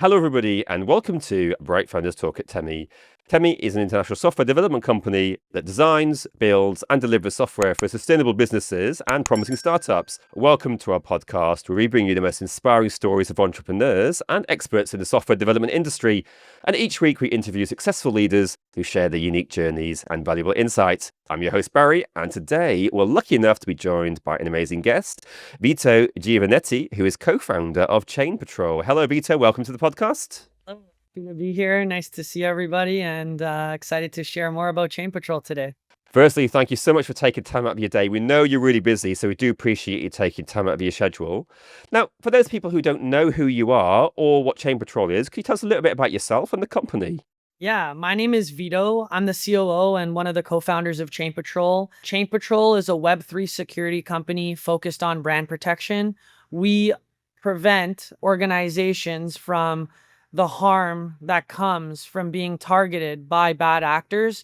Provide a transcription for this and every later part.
Hello, everybody, and welcome to Bright Founders Talk at Temi. Temi is an international software development company that designs, builds, and delivers software for sustainable businesses and promising startups. Welcome to our podcast, where we bring you the most inspiring stories of entrepreneurs and experts in the software development industry. And each week, we interview successful leaders who share their unique journeys and valuable insights. I'm your host, Barry, and today we're lucky enough to be joined by an amazing guest, Vito Giovannetti, who is co-founder of ChainPatrol. Hello, Vito. Welcome to the podcast. Hello. Happy to be here. Nice to see everybody, and excited to share more about ChainPatrol today. Firstly, thank you so much for taking time out of your day. We know you're really busy, so we do appreciate you taking time out of your schedule. Now, for those people who don't know who you are or what ChainPatrol is, can you tell us a little bit about yourself and the company? Yeah, my name is Vito. I'm the COO and one of the co-founders of ChainPatrol. ChainPatrol is a Web3 security company focused on brand protection. We prevent organizations from the harm that comes from being targeted by bad actors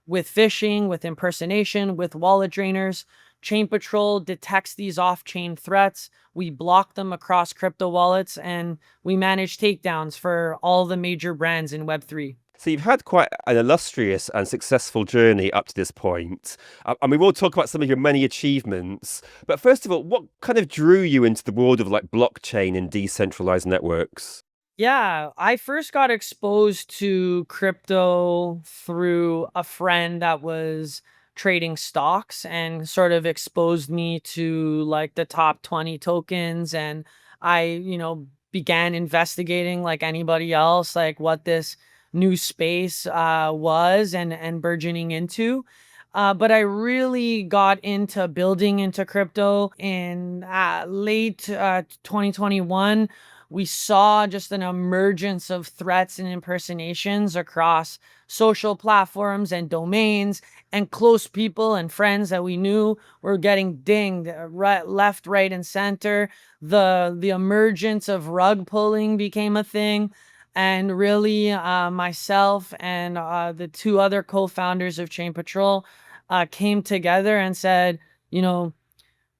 with phishing, with impersonation, with wallet drainers. ChainPatrol detects these off-chain threats. We block them across crypto wallets, and we manage takedowns for all the major brands in Web3. So you've had quite an illustrious and successful journey up to this point. And we will talk about some of your many achievements. But first of all, what kind of drew you into the world of like blockchain and decentralized networks? Yeah, I first got exposed to crypto through a friend that was trading stocks and sort of exposed me to like the top 20 tokens. And I began investigating like anybody else, like what this new space was and burgeoning into. But I really got into building into crypto in late 2021. We saw just an emergence of threats and impersonations across social platforms and domains, and close people and friends that we knew were getting dinged right, left, right, and center. The emergence of rug pulling became a thing. And really, myself and the two other co-founders of ChainPatrol came together and said,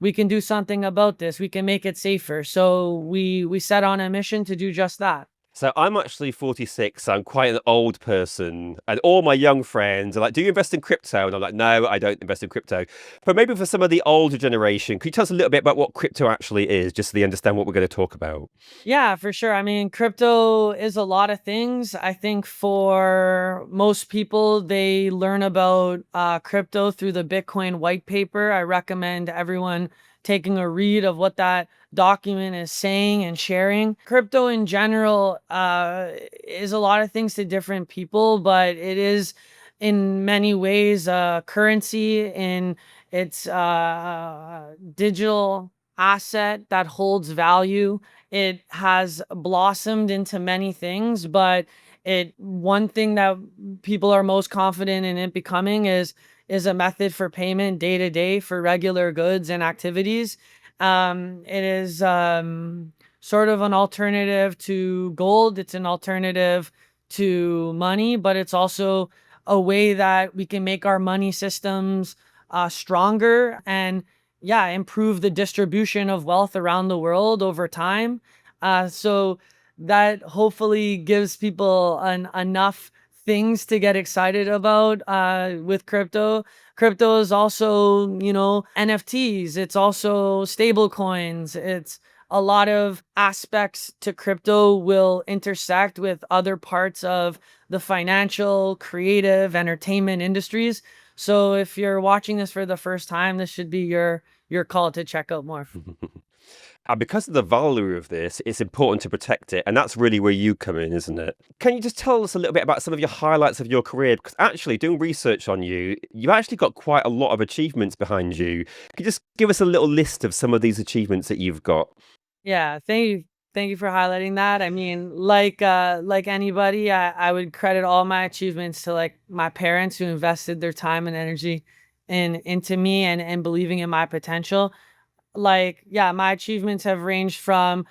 we can do something about this. We can make it safer. So we set on a mission to do just that. So I'm actually 46. So I'm quite an old person, and all my young friends are like, "Do you invest in crypto?" And I'm like, "No, I don't invest in crypto." But maybe for some of the older generation, can you tell us a little bit about what crypto actually is, just so they understand what we're going to talk about? Yeah, for sure. I mean, crypto is a lot of things. I think for most people, they learn about crypto through the Bitcoin white paper. I recommend everyone taking a read of what that document is saying and sharing. Crypto in general is a lot of things to different people, but it is in many ways a currency in its digital asset that holds value. It has blossomed into many things, but one thing that people are most confident in it becoming is a method for payment day to day for regular goods and activities. It is sort of an alternative to gold. It's an alternative to money, but it's also a way that we can make our money systems stronger and improve the distribution of wealth around the world over time. So that hopefully gives people enough things to get excited about with crypto. Crypto is also, NFTs. It's also stable coins. It's a lot of aspects to crypto will intersect with other parts of the financial, creative, entertainment industries. So if you're watching this for the first time, this should be your call to check out more. And because of the value of this, it's important to protect it. And that's really where you come in, isn't it? Can you just tell us a little bit about some of your highlights of your career? Because actually, doing research on you, you've actually got quite a lot of achievements behind you. Can you just give us a little list of some of these achievements that you've got? Yeah, thank you. Thank you for highlighting that. I mean, like anybody, I would credit all my achievements to like my parents who invested their time and energy into me and believing in my potential. My achievements have ranged from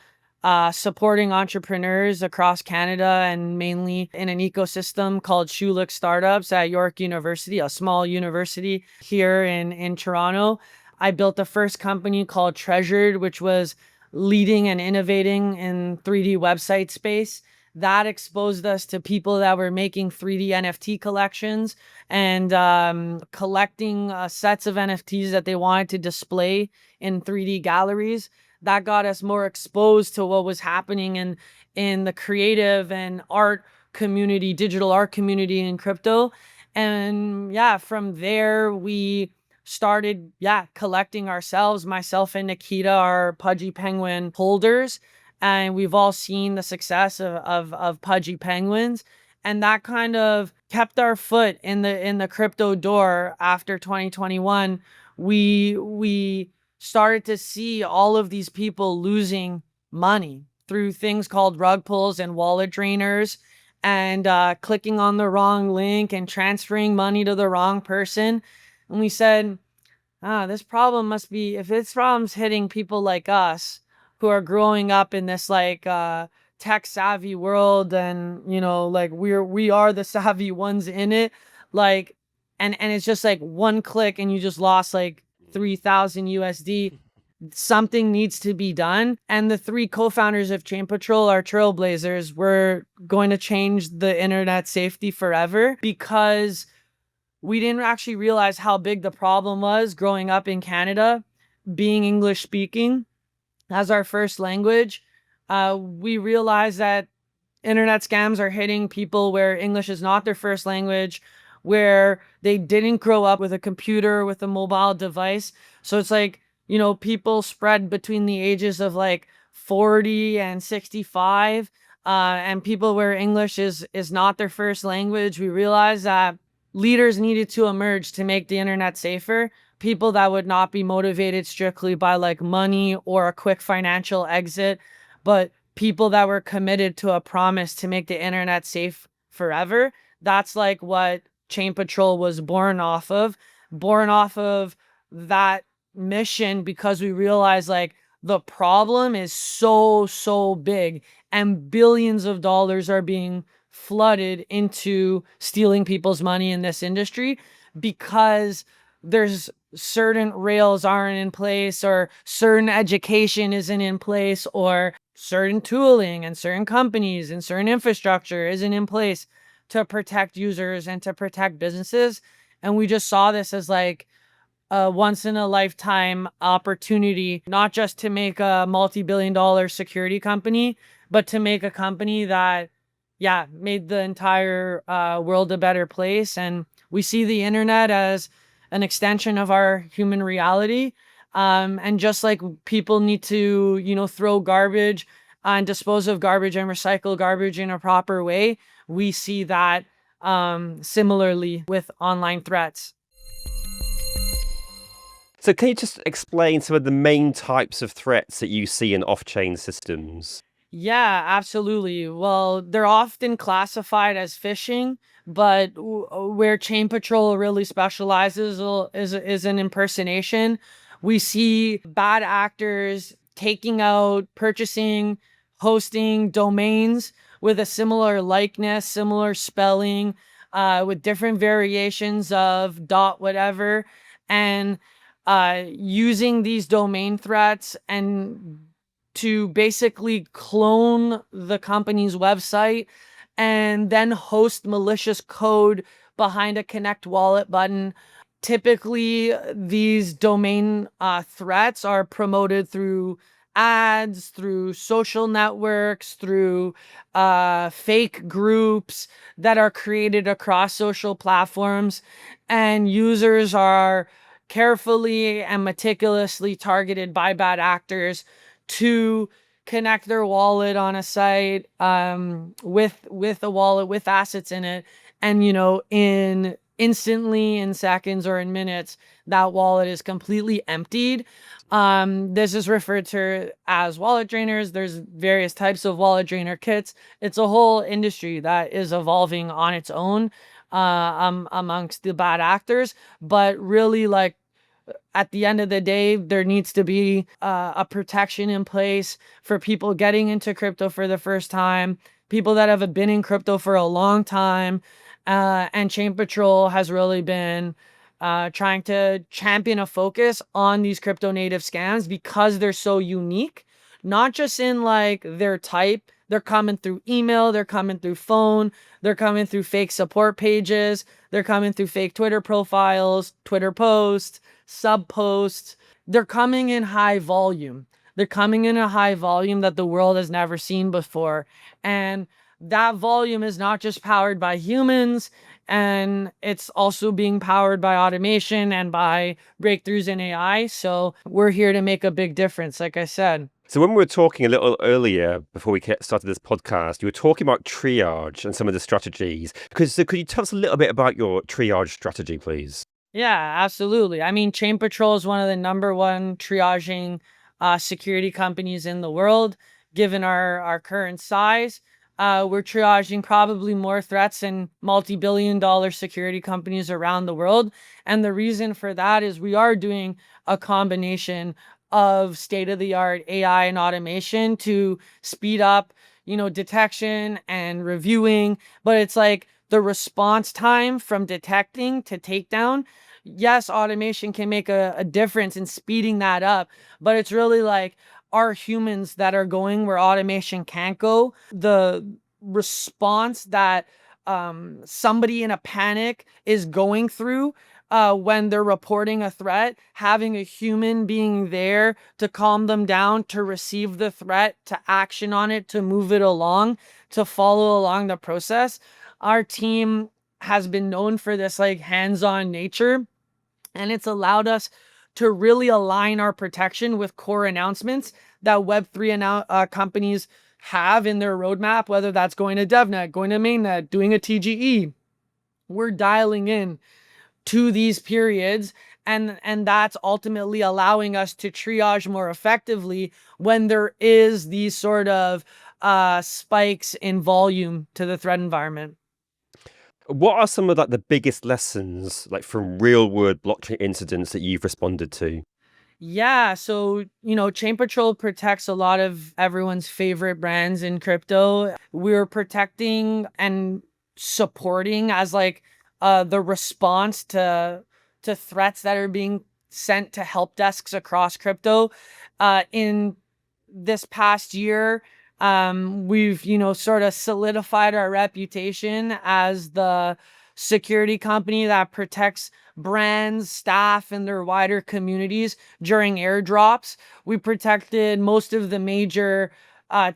supporting entrepreneurs across Canada and mainly in an ecosystem called Schulich Startups at York University, a small university here in Toronto. I built the first company called Treasured, which was leading and innovating in 3D website space. that exposed us to people that were making 3D NFT collections and collecting sets of NFTs that they wanted to display in 3D galleries. That got us more exposed to what was happening in the creative and art community, digital art community in crypto. And yeah, from there we started collecting ourselves. Myself and Nikita are Pudgy Penguin holders, and we've all seen the success of Pudgy Penguins, and that kind of kept our foot in the crypto door. After 2021, we started to see all of these people losing money through things called rug pulls and wallet drainers, and clicking on the wrong link and transferring money to the wrong person. And we said, this problem must be, if this problem's hitting people like us who are growing up in this like tech savvy world, and like we are the savvy ones in it, like, and it's just like one click and you just lost like 3,000 USD. Something needs to be done. And the three co-founders of ChainPatrol are trailblazers. We're going to change the internet safety forever, because we didn't actually realize how big the problem was growing up in Canada, being English speaking as our first language. We realized that internet scams are hitting people where English is not their first language, where they didn't grow up with a computer, with a mobile device. So it's like, people spread between the ages of like 40 and 65, and people where English is not their first language. We realized that leaders needed to emerge to make the internet safer. People that would not be motivated strictly by like money or a quick financial exit, but people that were committed to a promise to make the internet safe forever. That's like what ChainPatrol was born off of that mission, because we realized like the problem is so big and billions of dollars are being flooded into stealing people's money in this industry, because there's certain rails aren't in place, or certain education isn't in place, or certain tooling and certain companies and certain infrastructure isn't in place to protect users and to protect businesses. And we just saw this as like a once in a lifetime opportunity, not just to make a multi-billion-dollar security company, but to make a company that made the entire world a better place. And we see the internet as an extension of our human reality. And just like people need to, throw garbage and dispose of garbage and recycle garbage in a proper way, we see that similarly with online threats. So can you just explain some of the main types of threats that you see in off-chain systems? Yeah, absolutely. Well, they're often classified as phishing, but where ChainPatrol really specializes is in impersonation. We see bad actors taking out, purchasing, hosting domains with a similar likeness, similar spelling, with different variations of dot whatever, and using these domain threats and to basically clone the company's website and then host malicious code behind a connect wallet button. Typically, these domain threats are promoted through ads, through social networks, through fake groups that are created across social platforms, and users are carefully and meticulously targeted by bad actors to connect their wallet on a site with a wallet with assets in it, and in seconds or in minutes that wallet is completely emptied. This is referred to as wallet drainers. There's various types of wallet drainer kits. It's a whole industry that is evolving on its own amongst the bad actors, but really, like, at the end of the day, there needs to be a protection in place for people getting into crypto for the first time, people that have been in crypto for a long time. And ChainPatrol has really been trying to champion a focus on these crypto native scams because they're so unique. not just in like their type. They're coming through email, they're coming through phone, they're coming through fake support pages, they're coming through fake Twitter profiles, Twitter posts, sub posts. They're coming in high volume. They're coming in a high volume that the world has never seen before. And that volume is not just powered by humans, and it's also being powered by automation and by breakthroughs in AI. So we're here to make a big difference, like I said. So when we were talking a little earlier before we started this podcast, you were talking about triage and some of the strategies. So could you tell us a little bit about your triage strategy, please? Yeah, absolutely. I mean, ChainPatrol is one of the number one triaging security companies in the world. Given our current size, we're triaging probably more threats than multi-billion-dollar security companies around the world. And the reason for that is we are doing a combination of state-of-the-art AI and automation to speed up, detection and reviewing. But it's like the response time from detecting to takedown. Yes, automation can make a difference in speeding that up, but it's really like our humans that are going where automation can't go. The response that somebody in a panic is going through when they're reporting a threat, having a human being there to calm them down, to receive the threat, to action on it, to move it along, to follow along the process. Our team has been known for this like hands-on nature, and it's allowed us to really align our protection with core announcements that Web3 companies have in their roadmap, whether that's going to DevNet, going to Mainnet, doing a TGE. We're dialing in to these periods, and that's ultimately allowing us to triage more effectively when there is these sort of spikes in volume to the threat environment. What are some of the biggest lessons from real world blockchain incidents that you've responded to? Yeah, so ChainPatrol protects a lot of everyone's favorite brands in crypto. We're protecting and supporting as like the response to threats that are being sent to help desks across crypto. In this past year, we've sort of solidified our reputation as the security company that protects brands, staff, and their wider communities during airdrops. We protected most of the major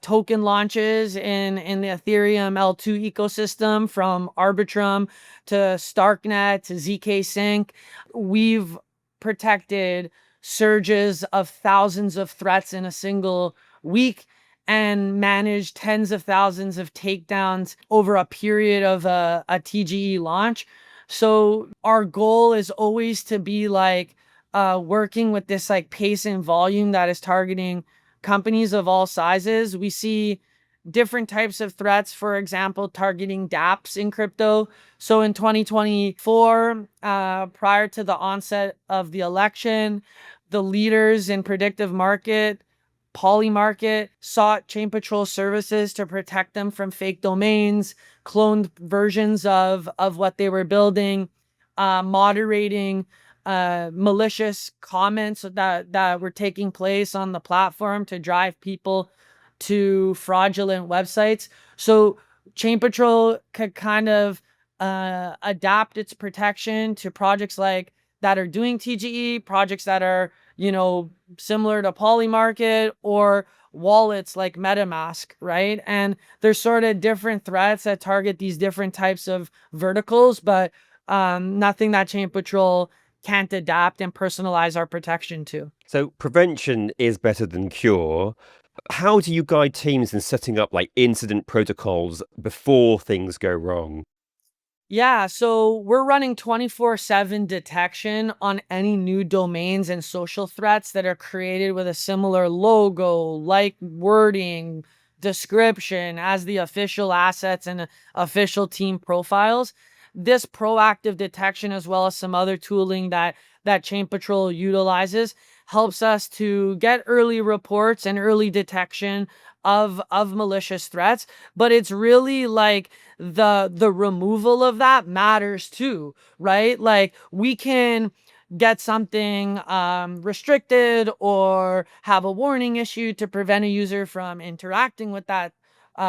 token launches in the Ethereum L2 ecosystem, from Arbitrum to Starknet to ZK Sync. We've protected surges of thousands of threats in a single week and managed tens of thousands of takedowns over a period of a TGE launch. So our goal is always to be like working with this like pace and volume that is targeting companies of all sizes. We see different types of threats, for example, targeting dApps in crypto. So in 2024, prior to the onset of the election, the leaders in predictive market, Polymarket, sought ChainPatrol services to protect them from fake domains, cloned versions of what they were building, moderating malicious comments that were taking place on the platform to drive people to fraudulent websites. So ChainPatrol could kind of adapt its protection to projects like that are doing TGE, projects that are, similar to Polymarket, or wallets like MetaMask, right? And there's sort of different threats that target these different types of verticals, but nothing that ChainPatrol can't adapt and personalize our protection to. So prevention is better than cure. How do you guide teams in setting up incident protocols before things go wrong? Yeah, so we're running 24/7 detection on any new domains and social threats that are created with a similar logo, like wording, description as the official assets and official team profiles. This proactive detection, as well as some other tooling that ChainPatrol utilizes, helps us to get early reports and early detection of malicious threats. But it's really like the removal of that matters too, right? Like we can get something restricted or have a warning issued to prevent a user from interacting with that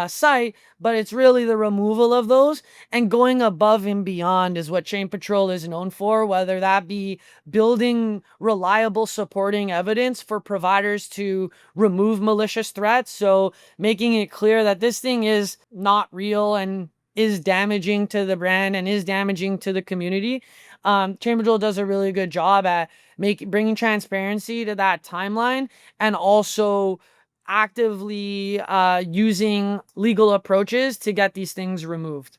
site, but it's really the removal of those and going above and beyond is what ChainPatrol is known for, whether that be building reliable supporting evidence for providers to remove malicious threats. So making it clear that this thing is not real and is damaging to the brand and is damaging to the community. ChainPatrol does a really good job at bringing transparency to that timeline and also actively using legal approaches to get these things removed.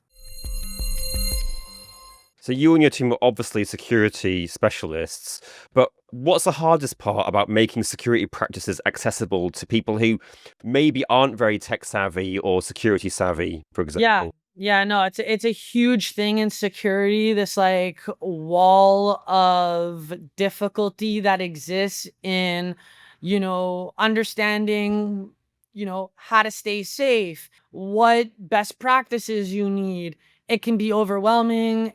So you and your team are obviously security specialists, but what's the hardest part about making security practices accessible to people who maybe aren't very tech savvy or security savvy, for Yeah. example? Yeah, no, it's a huge thing in security, this like wall of difficulty that exists in, understanding, how to stay safe, what best practices you need. It can be overwhelming.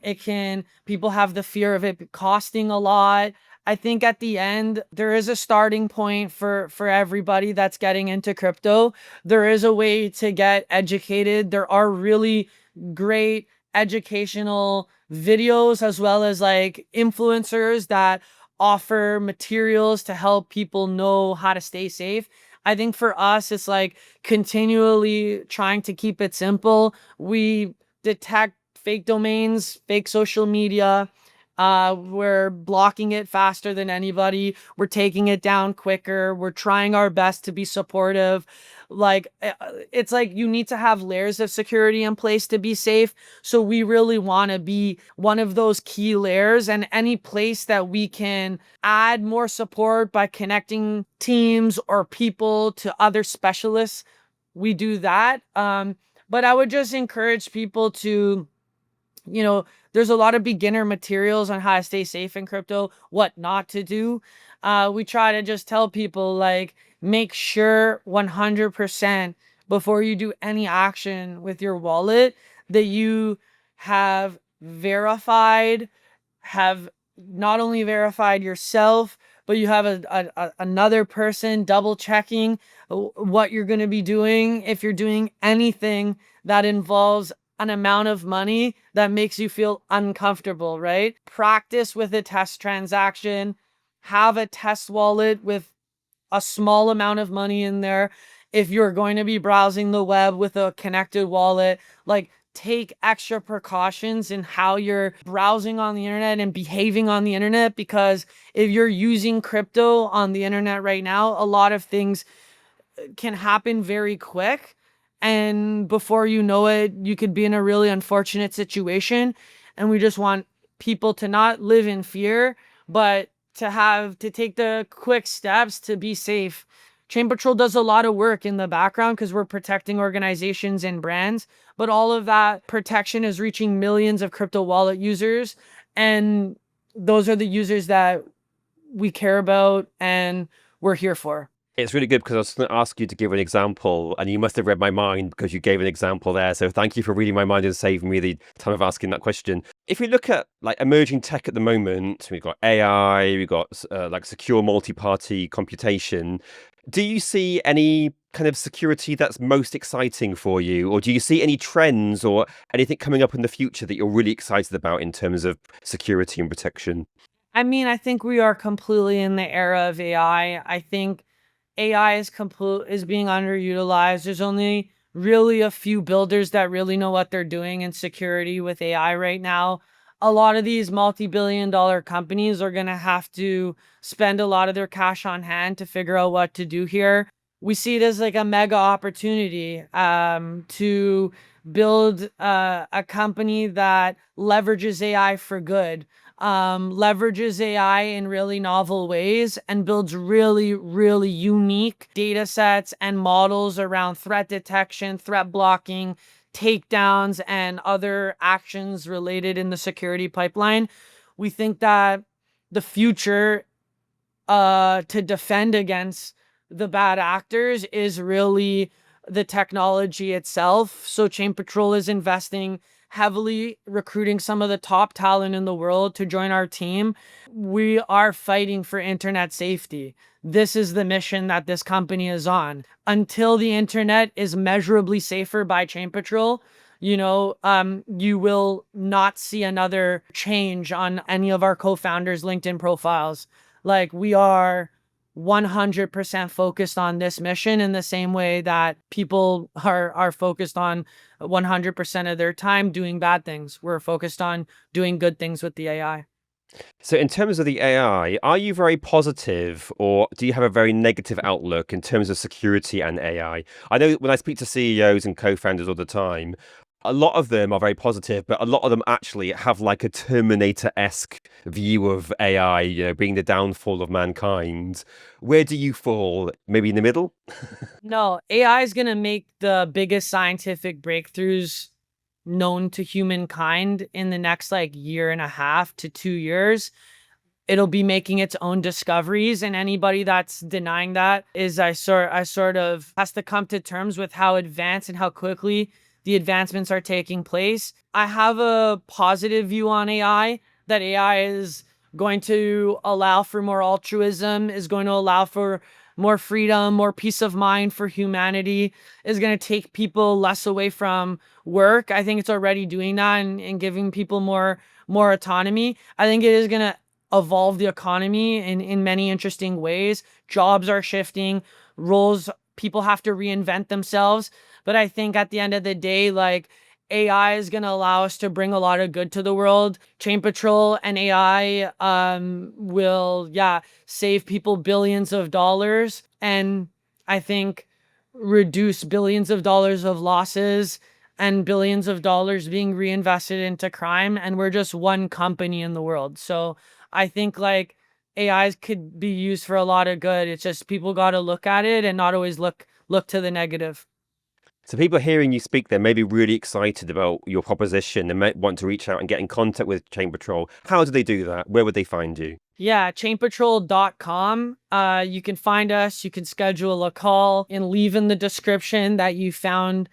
People have the fear of it costing a lot. I think at the end, there is a starting point for everybody that's getting into crypto. There is a way to get educated. There are really great educational videos as well as like influencers that offer materials to help people know how to stay safe. I think for us, it's like continually trying to keep it simple. We detect fake domains, fake social media. We're blocking it faster than anybody. We're taking it down quicker. We're trying our best to be supportive. It's like you need to have layers of security in place to be safe. So we really want to be one of those key layers, and any place that we can add more support by connecting teams or people to other specialists, we do that. But I would just encourage people to, there's a lot of beginner materials on how to stay safe in crypto, what not to do. We try to just tell people like, make sure 100% before you do any action with your wallet that you have verified, have not only verified yourself, but you have another person double checking what you're going to be doing if you're doing anything that involves an amount of money that makes you feel uncomfortable, right? Practice with a test transaction, have a test wallet with a small amount of money in there. If you're going to be browsing the web with a connected wallet, like take extra precautions in how you're browsing on the internet and behaving on the internet, because if you're using crypto on the internet right now, a lot of things can happen very quick. And before you know it, you could be in a really unfortunate situation. And we just want people to not live in fear, but to take the quick steps to be safe. Chain Patrol does a lot of work in the background because we're protecting organizations and brands, but all of that protection is reaching millions of crypto wallet users. And those are the users that we care about and we're here for. It's really good because I was going to ask you to give an example, and you must have read my mind because you gave an example there. So thank you for reading my mind and saving me the time of asking that question. If we look at like emerging tech at the moment, we've got AI, we've got like secure multi-party computation. Do you see any kind of security that's most exciting for you, or do you see any trends or anything coming up in the future that you're really excited about in terms of security and protection? I mean, I think we are completely in the era of AI. I think AI is being underutilized. There's only really a few builders that really know what they're doing in security with AI right now. A lot of these multi-billion-dollar companies are going to have to spend a lot of their cash on hand to figure out what to do here. We see it as like a mega opportunity to build a company that leverages AI for good, leverages AI in really novel ways, and builds really, really unique data sets and models around threat detection, threat blocking, takedowns, and other actions related in the security pipeline. We think that the future to defend against the bad actors is really the technology itself. So Chain Patrol is investing heavily recruiting some of the top talent in the world to join our team. We are fighting for internet safety. This is the mission that this company is on. Until the internet is measurably safer by ChainPatrol, you will not see another change on any of our co-founders' LinkedIn profiles. Like, we are 100% focused on this mission in the same way that people are focused on 100% of their time doing bad things. We're focused on doing good things with the AI. So, in terms of the AI, are you very positive or do you have a very negative outlook in terms of security and AI? I know when I speak to CEOs and co founders all the time, a lot of them are very positive, but a lot of them actually have like a Terminator-esque view of AI, being the downfall of mankind. Where do you fall? Maybe in the middle? No, AI is going to make the biggest scientific breakthroughs known to humankind in the next like year and a half to 2 years. It'll be making its own discoveries, and anybody that's denying that is I sort of has to come to terms with how advanced and how quickly the advancements are taking place. I have a positive view on AI, that AI is going to allow for more altruism, is going to allow for more freedom, more peace of mind for humanity, is going to take people less away from work. I think it's already doing that and giving people more autonomy. I think it is going to evolve the economy in many interesting ways. Jobs are shifting, roles, people have to reinvent themselves. But I think at the end of the day, like, AI is going to allow us to bring a lot of good to the world. ChainPatrol and AI will, save people billions of dollars. And I think reduce billions of dollars of losses and billions of dollars being reinvested into crime. And we're just one company in the world. So I think like AIs could be used for a lot of good. It's just people got to look at it and not always look to the negative. So people hearing you speak there may be really excited about your proposition and might want to reach out and get in contact with Chain Patrol. How do they do that? Where would they find you? Yeah, chainpatrol.com. You can find us. You can schedule a call and leave in the description that you found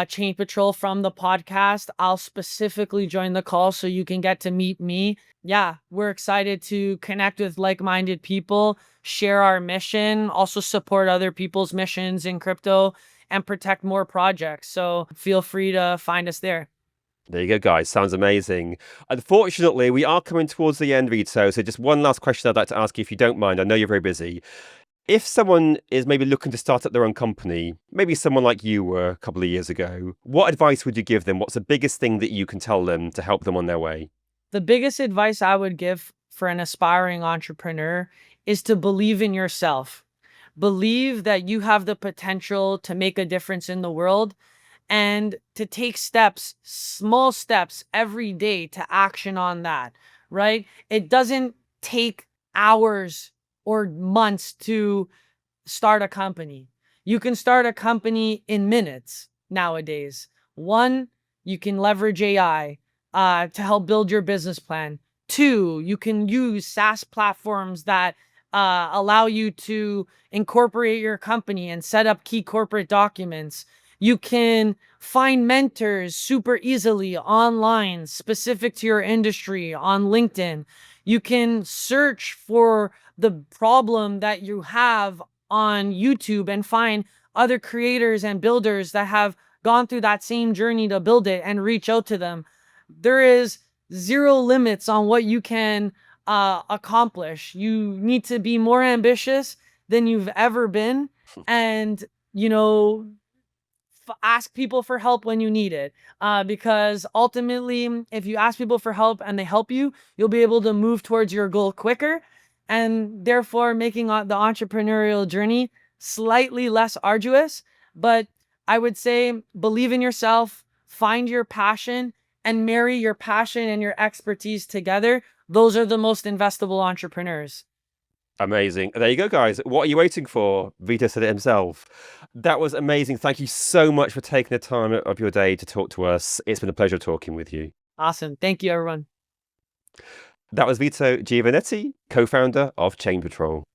Chain Patrol from the podcast. I'll specifically join the call so you can get to meet me. Yeah, we're excited to connect with like-minded people, share our mission, also support other people's missions in crypto and protect more projects. So feel free to find us there. There you go, guys. Sounds amazing. Unfortunately, we are coming towards the end, Vito. So just one last question I'd like to ask you, if you don't mind. I know you're very busy. If someone is maybe looking to start up their own company, maybe someone like you were a couple of years ago, what advice would you give them? What's the biggest thing that you can tell them to help them on their way? The biggest advice I would give for an aspiring entrepreneur is to believe in yourself. Believe that you have the potential to make a difference in the world and to take steps, small steps every day to action on that, right? It doesn't take hours or months to start a company. You can start a company in minutes nowadays. One, you can leverage AI to help build your business plan. Two, you can use SaaS platforms that allow you to incorporate your company and set up key corporate documents. You can find mentors super easily online, specific to your industry on LinkedIn. You can search for the problem that you have on YouTube and find other creators and builders that have gone through that same journey to build it and reach out to them. There is zero limits on what you can accomplish. You need to be more ambitious than you've ever been. And, ask people for help when you need it. Because ultimately, if you ask people for help and they help you, you'll be able to move towards your goal quicker and therefore making the entrepreneurial journey slightly less arduous. But I would say believe in yourself, find your passion, and marry your passion and your expertise together. Those are the most investable entrepreneurs. Amazing. There you go, guys. What are you waiting for? Vito said it himself. That was amazing. Thank you so much for taking the time of your day to talk to us. It's been a pleasure talking with you. Awesome. Thank you, everyone. That was Vito Giovannetti, co-founder of Chain Patrol.